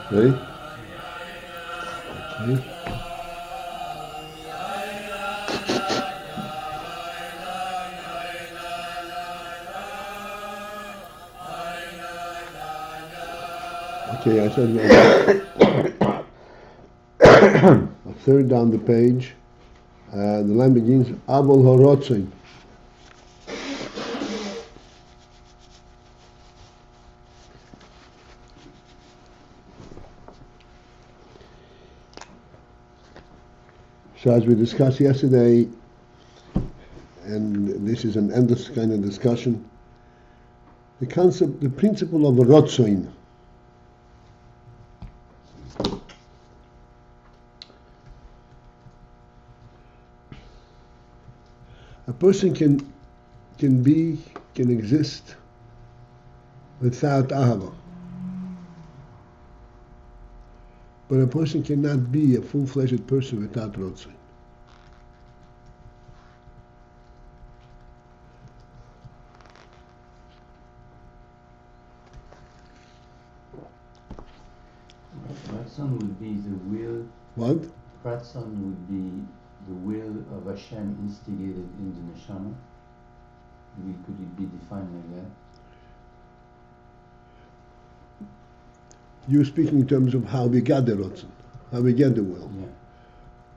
Ready? Okay. Okay, I said a third down the page. The line begins Abol Horotzin. So as we discussed yesterday, and this is an endless kind of discussion, the concept, the principle of Rotzoin. A person can exist without ahava, but a person cannot be a full-fledged person without Rotzoin. Ratzon would be the will. What? Ratzon would be the will of Hashem instigated in the neshama. Could it be defined like that? You're speaking in terms of how we get the Rotzen, how we get the will. Yeah.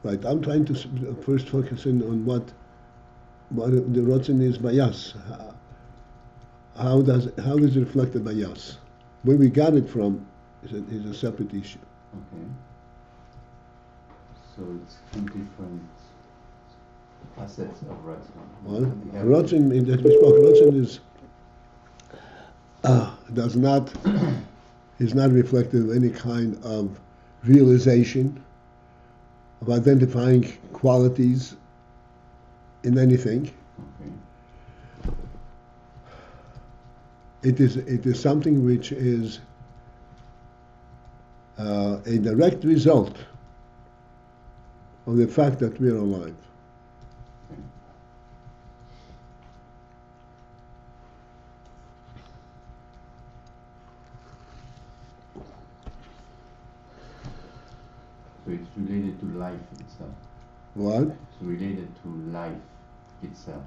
Right. I'm trying to first focus in on what the Rotzen is by us. How is it reflected by us? Where we got it from is a separate issue. Okay. So it's two different facets of Ratzon. Well, Rotzen, as we spoke, Rotzen is not reflective of any kind of realization, of identifying qualities in anything. Okay. It is something which is a direct result of the fact that we are alive. So it's related to life itself. What? It's related to life itself.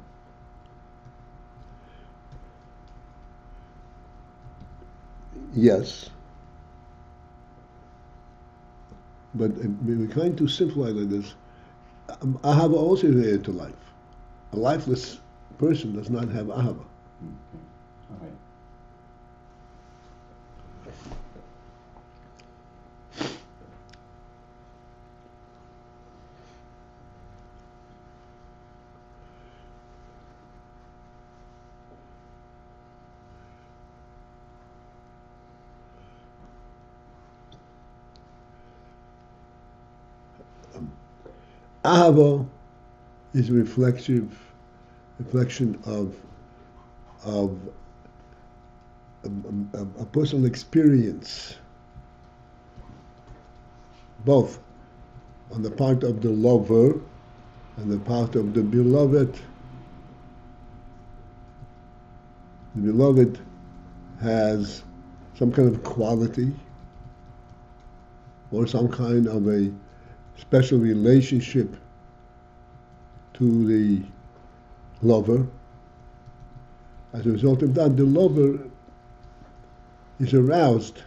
Yes. But we're trying to simplify like this. Ahava also is related to life. A lifeless person does not have ahava. Okay. All right. Ahava is a reflection of a personal experience, both on the part of the lover and the part of the beloved. The beloved has some kind of quality or some kind of a special relationship to the lover. As a result of that, the lover is aroused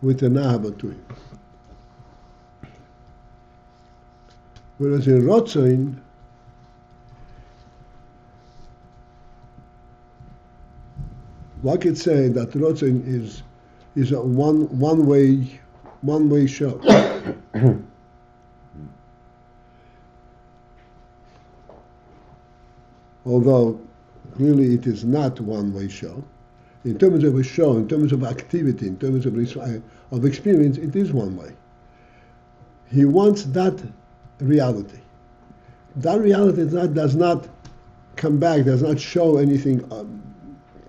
with an ahava to him. Whereas in Rotzoin, one could say that Rotzoin is a one way show. Although clearly it is not one-way show. In terms of a show, in terms of activity, in terms of experience, it is one way. He wants that reality. That reality does not come back, does not show anything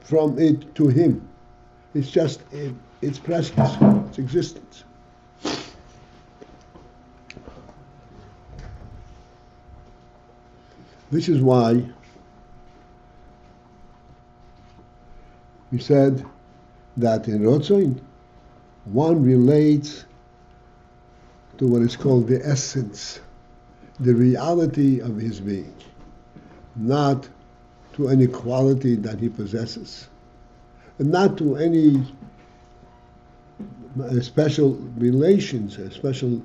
from it to him. It's just its presence, its existence. This is why we said that in Rotzoin, one relates to what is called the essence, the reality of his being, not to any quality that he possesses, and not to any special relations, a special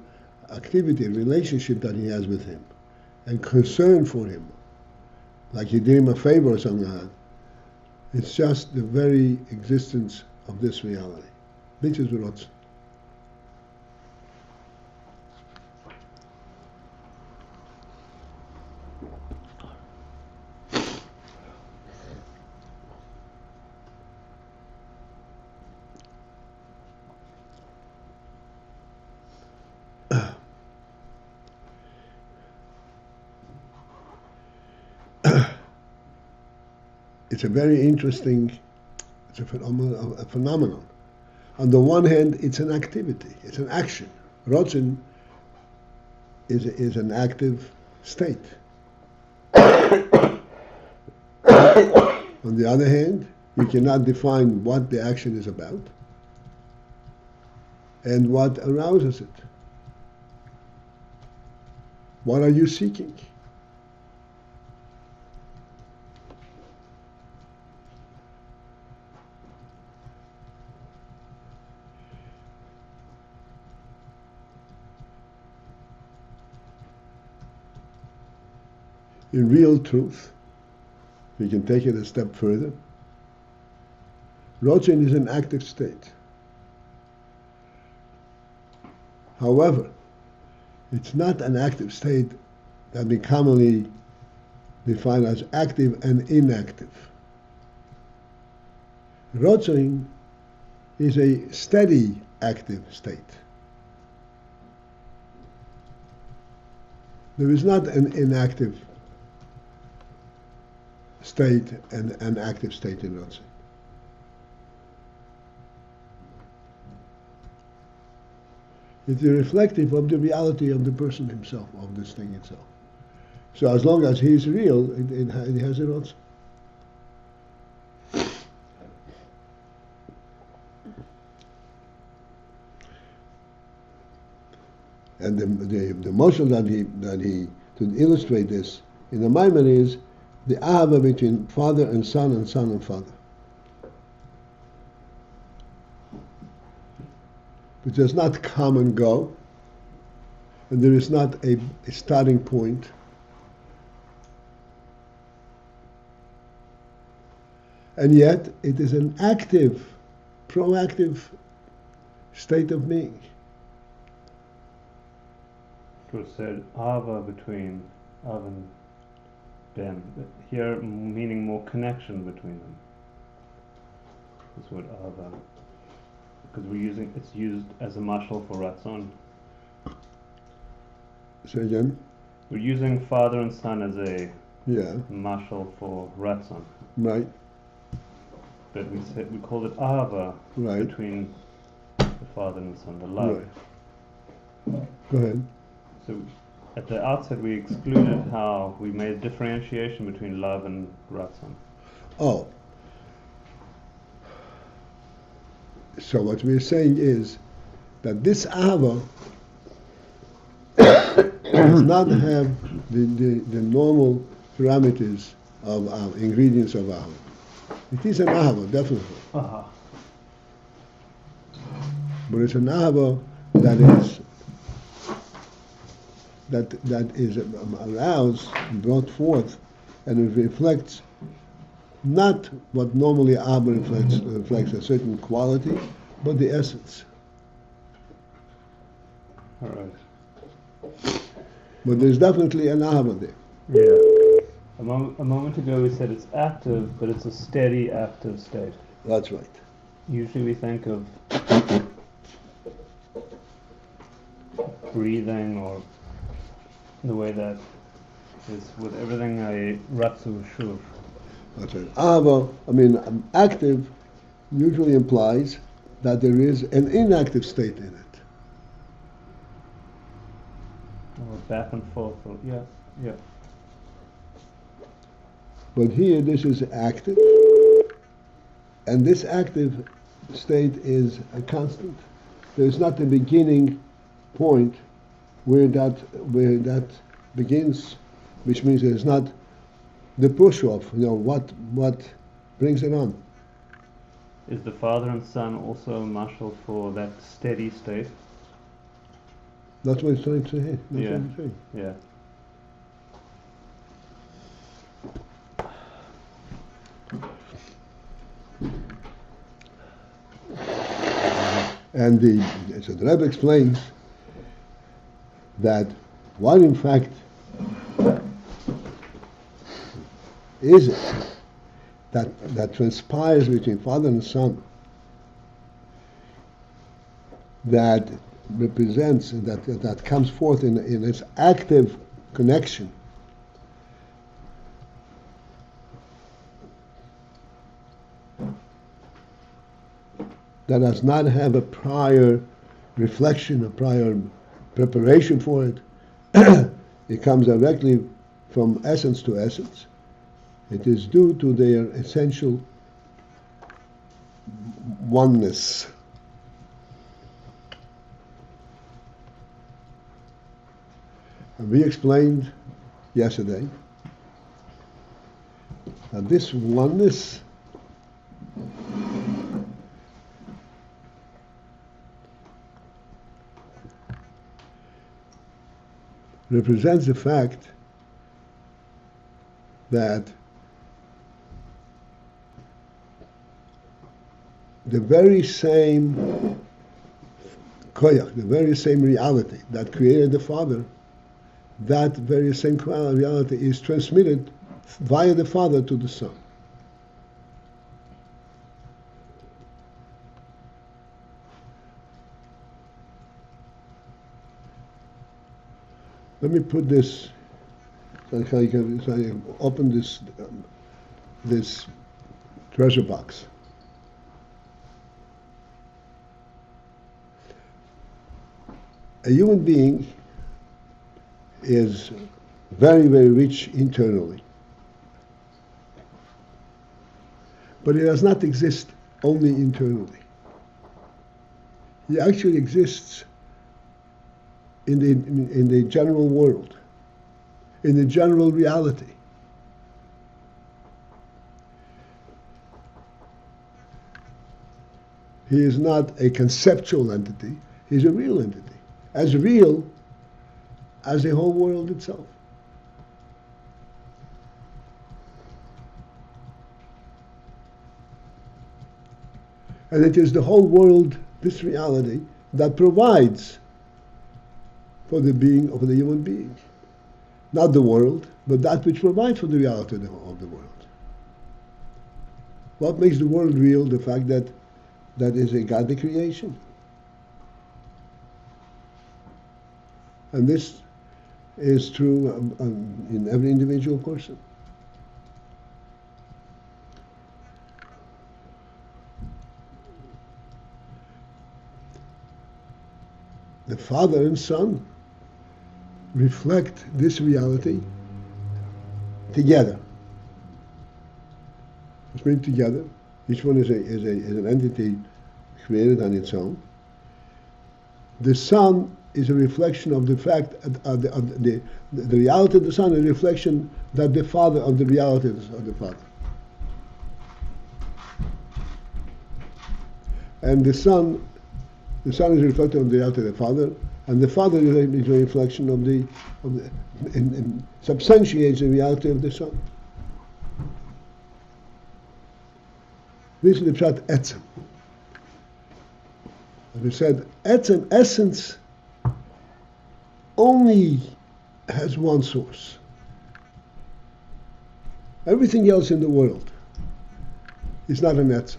activity, relationship that he has with him, and concern for him, like he did him a favor or something like that. It's just the very existence of this reality. This is Rotzen. It's a very interesting, it's a phenomenon. On the one hand, it's an activity, it's an action. Rotzen is an active state. On the other hand, you cannot define what the action is about and what arouses it. What are you seeking? In real truth, we can take it a step further. Rotzen is an active state. However, it's not an active state that we commonly define as active and inactive. Rotzen is a steady active state. There is not an inactive state and an active state in Rotzen. It is reflective of the reality of the person himself, of this thing itself. So as long as he is real, it has a Rotzen. And the motion that he to illustrate this in the Maimon is the ahava between father and son and father. Which does not come and go, and there is not a starting point. And yet it is an active, proactive state of being. It was said ahava between Av and Ben. Here meaning more connection between them. That's what ahava. Because it's used as a mashal for Ratzon. Say again? We're using father and son as a mashal for Ratzon. Right. But we call it ahava between the father and the son, the love. Right. Go ahead. So at the outset we excluded how we made differentiation between love and Ratzon. Oh. So what we're saying is that this ahava does not have the normal parameters of our ingredients of ahava. It is an ahava, definitely. Uh-huh. But it's an ahava that is aroused, brought forth, and it reflects not what normally ahava reflects a certain quality, but the essence. All right. But there's definitely an ahava there. Yeah. A moment ago we said it's active, but it's a steady active state. That's right. Usually we think of breathing or the way that is with everything a ratzu shuv. That's right. Ahava, active usually implies that there is an inactive state in it. Or back and forth. Yeah. But here this is active, and this active state is a constant. There's not a beginning point where that begins, which means it's not the push-off. What brings it on? Is the father and son also mashal for that steady state? That's what it's trying to say. That's Yeah. what it's saying. Yeah. And so the Rebbe explains that what in fact is it that transpires between father and son that represents, that comes forth in its active connection that does not have a prior reflection, a prior preparation for it. It comes directly from essence to essence. It is due to their essential oneness. And we explained yesterday that this oneness represents the fact that the very same koyach, the very same reality that created the Father, that very same reality is transmitted via the Father to the Son. Let me put this, so I can open this treasure box. A human being is very, very rich internally. But it does not exist only internally. He actually exists in the general world, in the general reality. He is not a conceptual entity, he's a real entity, as real as the whole world itself. And it is the whole world, this reality, that provides for the being of the human being. Not the world, but that which provides for the reality of the world. What makes the world real? The fact that is a godly creation. And this is true in every individual person. The Father and Son reflect this reality together. It's been together. Each one is an entity created on its own. The Son is a reflection of the fact of the reality of the Son, is a reflection that the Father of the reality of the Father. And the Son is a reflection of the reality of the Father, and the Father is a reflection of and substantiates the reality of the Son. This is the pshat etzem. As we said, etzem, essence, only has one source. Everything else in the world is not an etzem.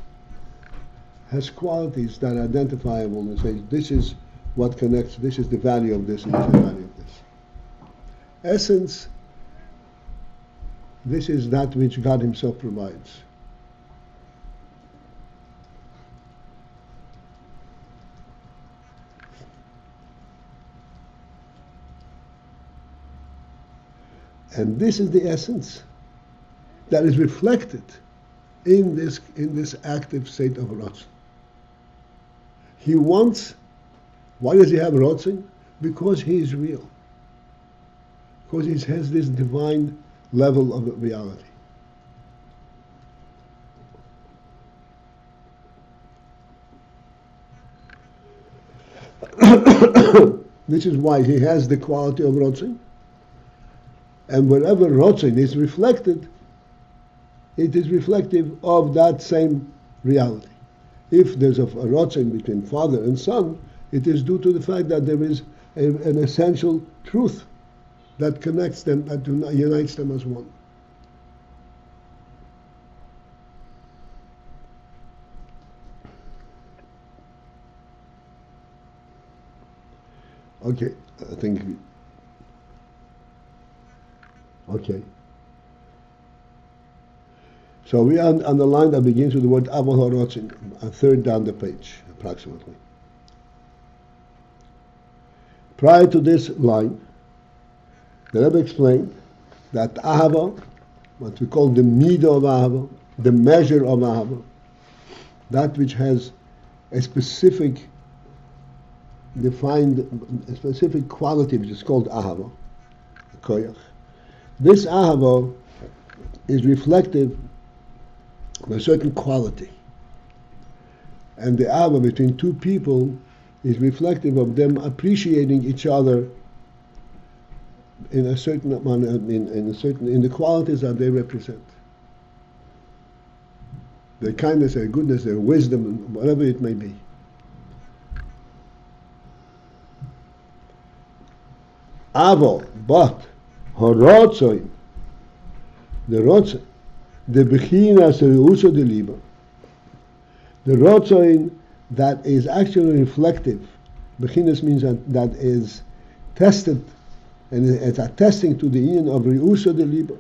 Has qualities that are identifiable and say, this is what connects, this is the value of this, and this is the value of this. Essence, this is that which God Himself provides. And this is the essence that is reflected in this active state of Ratzon. He wants, why does he have Ratzon? Because he is real. Because he has this divine level of reality. This is why he has the quality of Rotzin. And wherever Rotzin is reflected, it is reflective of that same reality. If there's a Rotzin between father and son, it is due to the fact that there is an essential truth that connects them, that unites them as one. Okay, I think. Okay. So we are on the line that begins with the word Aval HaRotzin, a third down the page, approximately. Prior to this line, the Rebbe explained that Ahava, what we call the midah of Ahava, the measure of Ahava, that which has a specific defined, a specific quality which is called Ahava, Koyach. This Ahava is reflective of a certain quality. And the Ahava between two people is reflective of them appreciating each other in a certain in the qualities that they represent. Their kindness, their goodness, their wisdom, whatever it may be. Avo, but Horotzoin, the Rotzoin, the Bechinas Reuso de Liba, the Rotzoin that is actually reflective. Bechinas means that is tested, and it's attesting to the union of Reuso de Liba,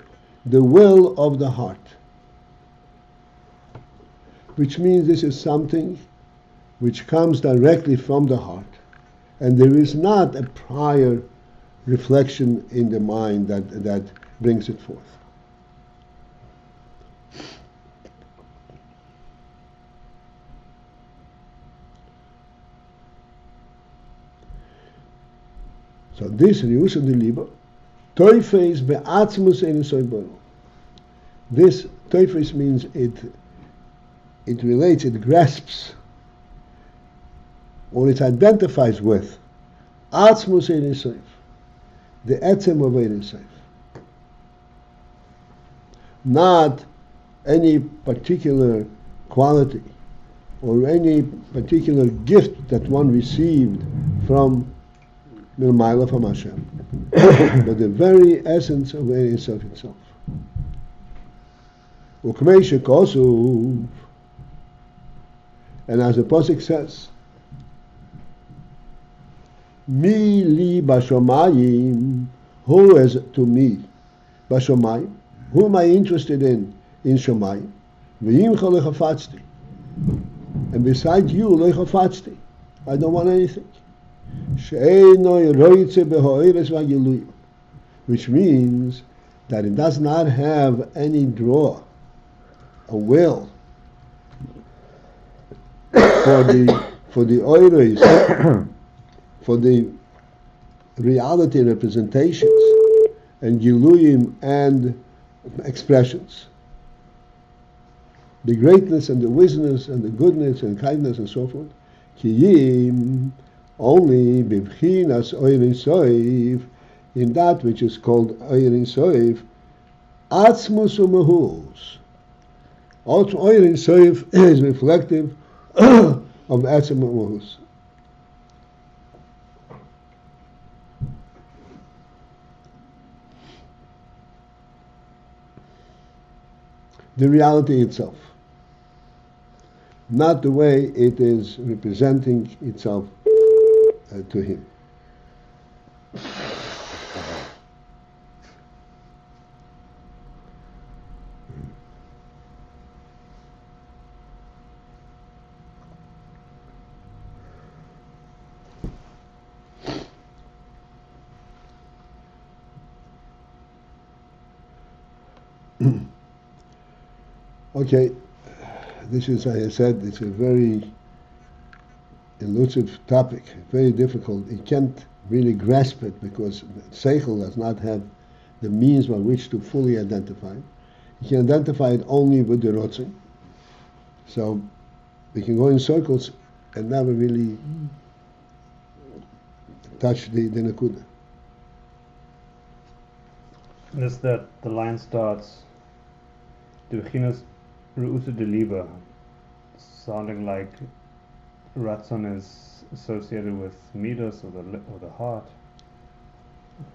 the will of the heart. Which means this is something which comes directly from the heart, and there is not a prior reflection in the mind that brings it forth. So this Reuso de Liba, Teufes be'atzmus ein soibonu. This Teufes means it relates, it grasps, or it identifies with atzmus ein soib, the etzem of ein soib. Not any particular quality or any particular gift that one received from Milmaila from Hashem, but the very essence of Ein Sof itself. Ukmei shekosuv, and as the Pasuk says, Mi li bashomayim, who is to me, bashomayim, who am I interested in Shomayim, v'yimcha lechafatzti, and beside you lechafatzti, I don't want anything. Which means that it does not have any draw, a will for the oiros, for the reality representations and giluyim and expressions, the greatness and the wisdom and the goodness and kindness and so forth. Kiyim, only b'bchinas oirin soiv, in that which is called oirin soiv, atzmus umehus. Also, oirin soiv is reflective of atzmus umehus. The reality itself, not the way it is representing itself to him. Okay, this is, as I said, it's a very elusive topic, very difficult. It can't really grasp it, because Seichel does not have the means by which to fully identify it. You can identify it only with the Rotzen. So we can go in circles and never really touch the Nakuda. Is that the line starts, "De beginners Ru'usa de Liebe," sounding like Ratzon is associated with Midas or the heart.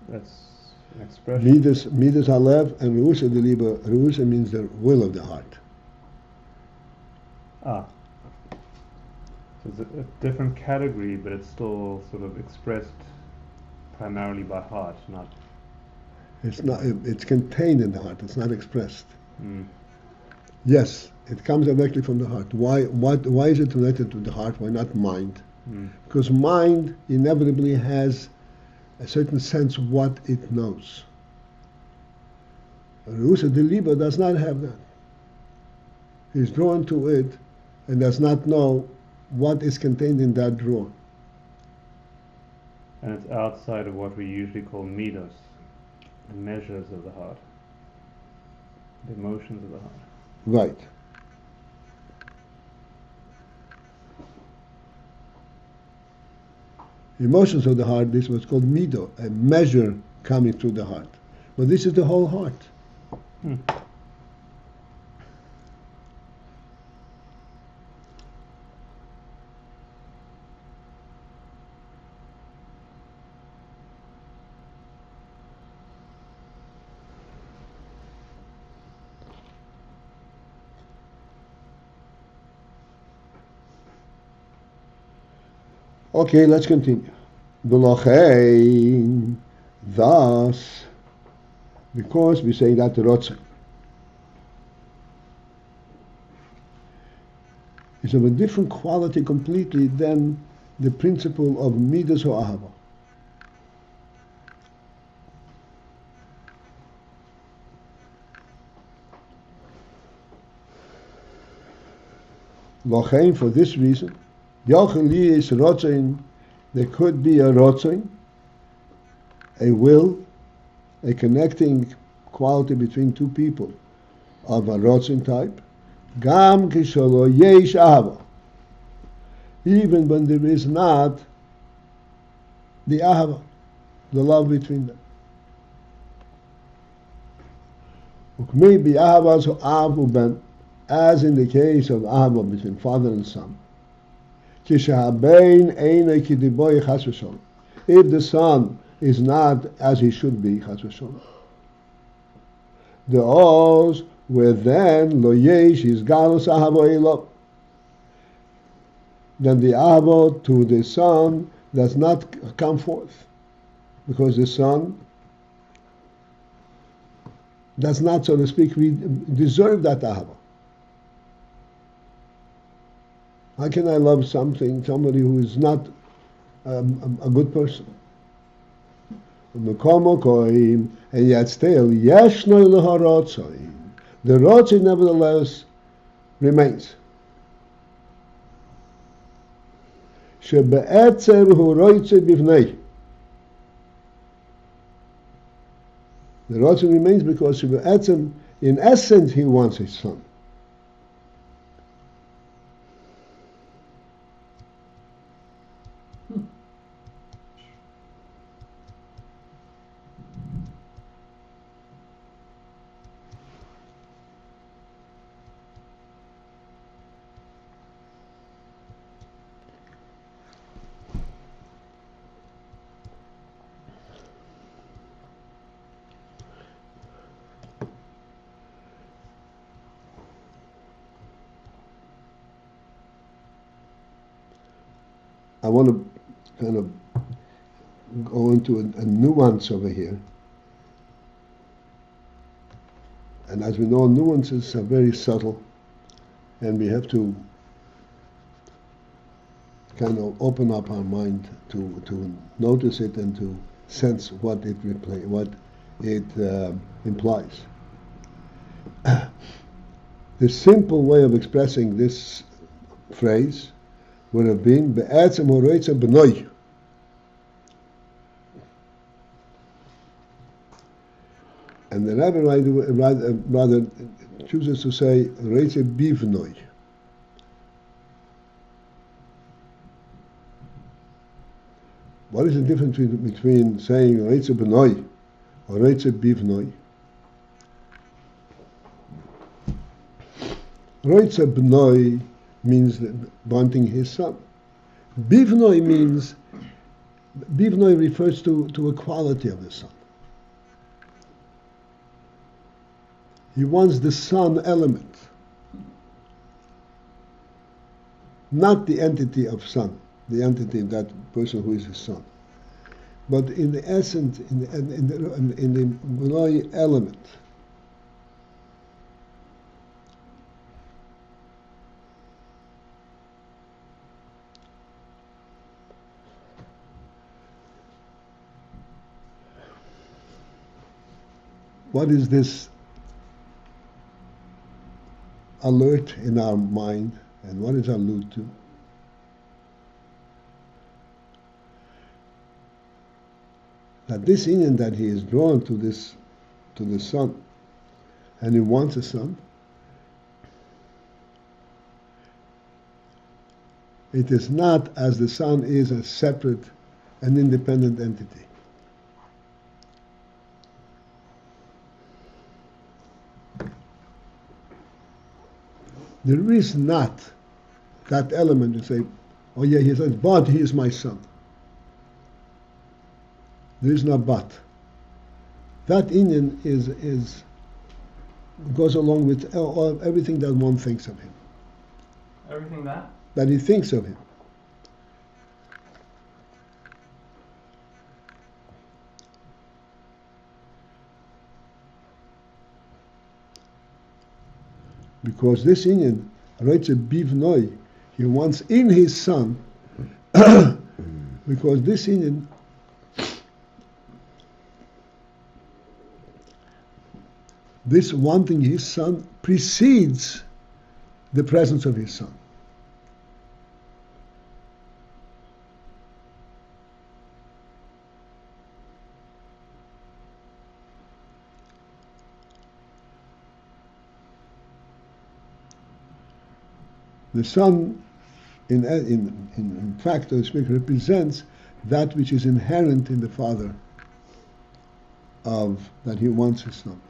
That's an expression. Midas Halev and Ru'usa de Liebe. Ru'usa means the will of the heart. Ah. So it's a different category, but it's still sort of expressed primarily by heart, not. It's not. It's contained in the heart. It's not expressed. Mm. Yes, it comes directly from the heart. Why is it related to the heart? Why not mind? Mm. Because mind inevitably has a certain sense of what it knows. Rusa de Liebe does not have that. He's drawn to it and does not know what is contained in that drawer. And it's outside of what we usually call midos, the measures of the heart, the emotions of the heart. Right. Emotions of the heart, this is what's called mido, a measure coming through the heart. But this is the whole heart. Hmm. Okay, let's continue. V'lochein, thus, because we say that Rotzen is of a different quality completely than the principle of Midas or Ahava. Lochein, for this reason, Yochel is Rotzen, there could be a Rotzen, a will, a connecting quality between two people of a Rotzen type, Gam Kisholo Yesh Ahava, even when there is not the Ahava, the love between them. Maybe Ahava so Avu Ben, as in the case of Ahava between father and son. If the son is not as he should be, the Oz where then lo yesh is galus ahavo elo, then the ahavo to the son does not come forth, because the son does not, so to speak, deserve that ahavo. How can I love somebody who is not a good person? And yet still, the Rotzen nevertheless remains. The Rotzen remains because in essence he wants his son. I want to kind of go into a nuance over here. And as we know, nuances are very subtle, and we have to kind of open up our mind to notice it and to sense what it implies. The simple way of expressing this phrase would have been be'etzem horoitza b'noi. And the Rebbe rather chooses to say Reitze Bivnoi. What is the difference between saying Reitze Bnoi or Reitze Bivnoi? Reitze Bnoi means wanting his son. Bivnoi means, Bivnoi refers to a quality of the son. He wants the son element, not the entity of son, the entity of that person who is his son, but in the essence, in the Bnoi element. What is this alert in our mind, and what is allude to? That this Indian that he is drawn to the son, and he wants a son, it is not as the son is a separate and independent entity. There is not that element to say, oh yeah, he says, but he is my son. There is no but. That Indian goes along with everything that one thinks of him. Everything that? That he thinks of him. Because this Indian, Reitze Bivnoi, he wants in his son, because this Indian this wanting his son precedes the presence of his son. The son, in fact, so to speak, represents that which is inherent in the father of that he wants his son.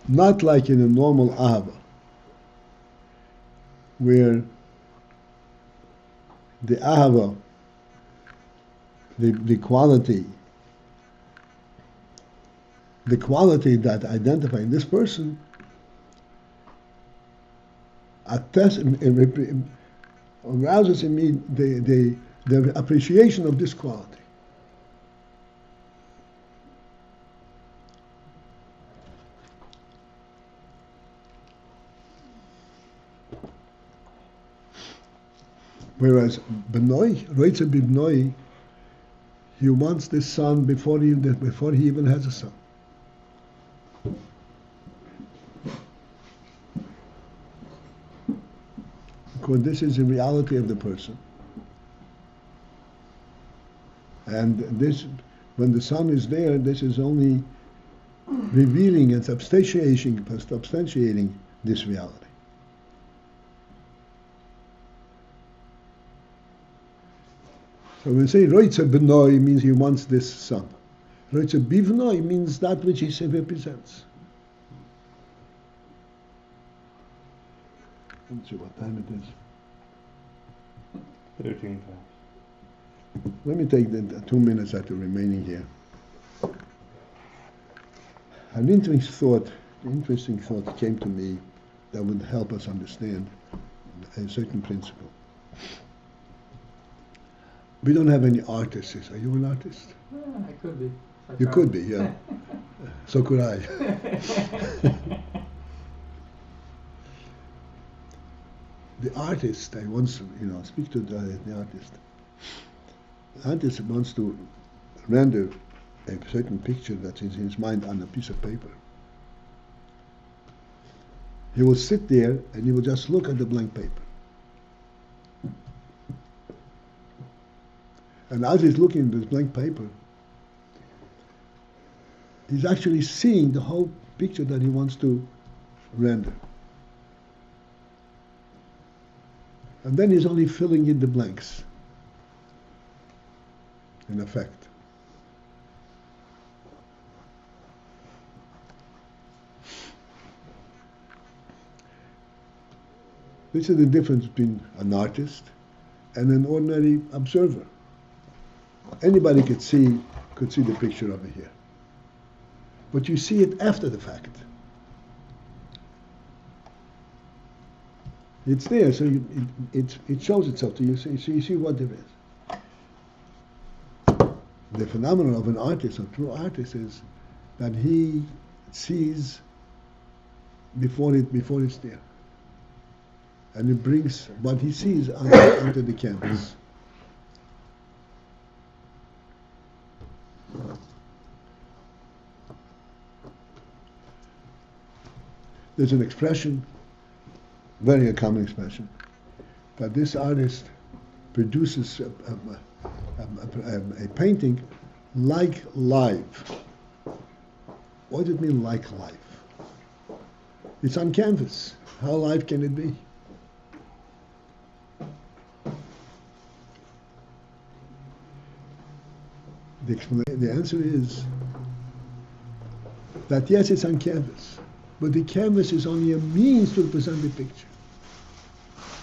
Not like in a normal ahava, where the ahava, the quality that identifying this person arouses in me the appreciation of this quality. Whereas Bnoi, Reitze Bibnoi, he wants this son before he even has a son. Because this is the reality of the person. And this, when the son is there, this is only revealing and substantiating this reality. So when we say Reitze Bnoi means he wants this son. Reitze Bivnoi means that which he represents. Let's see what time it is. 13 times. Let me take the 2 minutes that are remaining here. An interesting thought came to me that would help us understand a certain principle. We don't have any artists. Are you an artist? Yeah, I could be. You could be, yeah. So could I. The artist, I once, speak to the artist. The artist wants to render a certain picture that's in his mind on a piece of paper. He will sit there and he will just look at the blank paper. And as he's looking at this blank paper, he's actually seeing the whole picture that he wants to render. And then he's only filling in the blanks, in effect. This is the difference between an artist and an ordinary observer. Anybody could see the picture over here. But you see it after the fact. It's there, so it shows itself to you, so you see what there is. The phenomenon of an artist, a true artist, is that he sees before it's there. And it brings what he sees onto the canvas. There's an expression, very common expression, that this artist produces a painting like life. What does it mean, like life? It's on canvas. How live can it be? The answer is that yes, it's on canvas, but the canvas is only a means to represent the picture.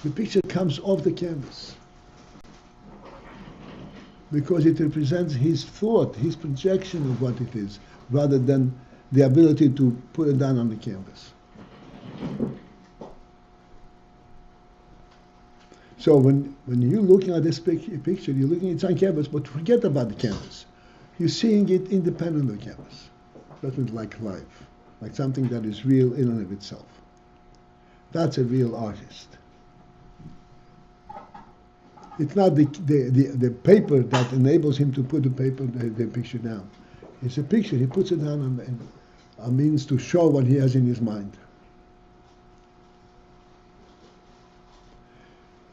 The picture comes off the canvas because it represents his thought, his projection of what it is, rather than the ability to put it down on the canvas. So when you're looking at this picture, you're looking, it's on canvas, but forget about the canvas. You're seeing it independent of the canvas. That's like life, like something that is real in and of itself. That's a real artist. It's not the paper that enables him to put the picture down. It's a picture, he puts it down on a means to show what he has in his mind.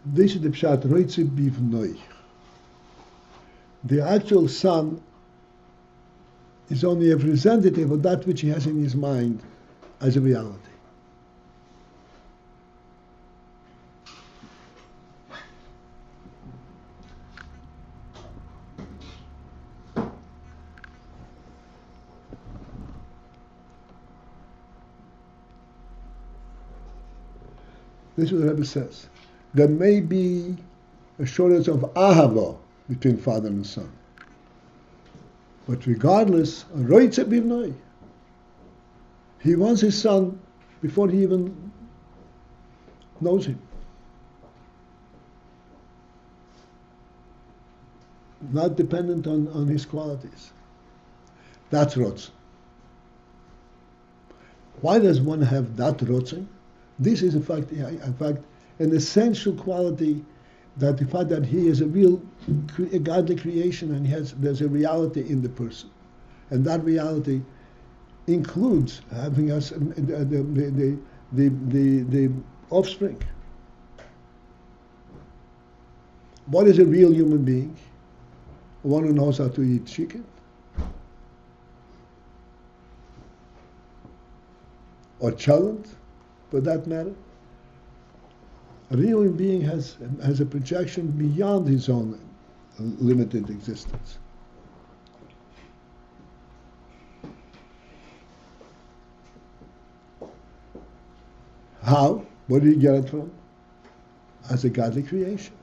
This is the pshat roitze bivnoi. The actual son is only a representative of that which he has in his mind as a reality. This is what the Rebbe says. There may be a shortage of ahava between father and son. But regardless, roitze bivnoi. He wants his son before he even knows him. Not dependent on his qualities. That's rotz. Why does one have that rotzing? This is in fact an essential quality, that the fact that he is a real godly creation and there's a reality in the person, and that reality includes having us the offspring. What is a real human being? One who knows how to eat chicken, or chalent, for that matter. A real human being has a projection beyond his own limited existence. How? Where do you get it from? As a godly creation.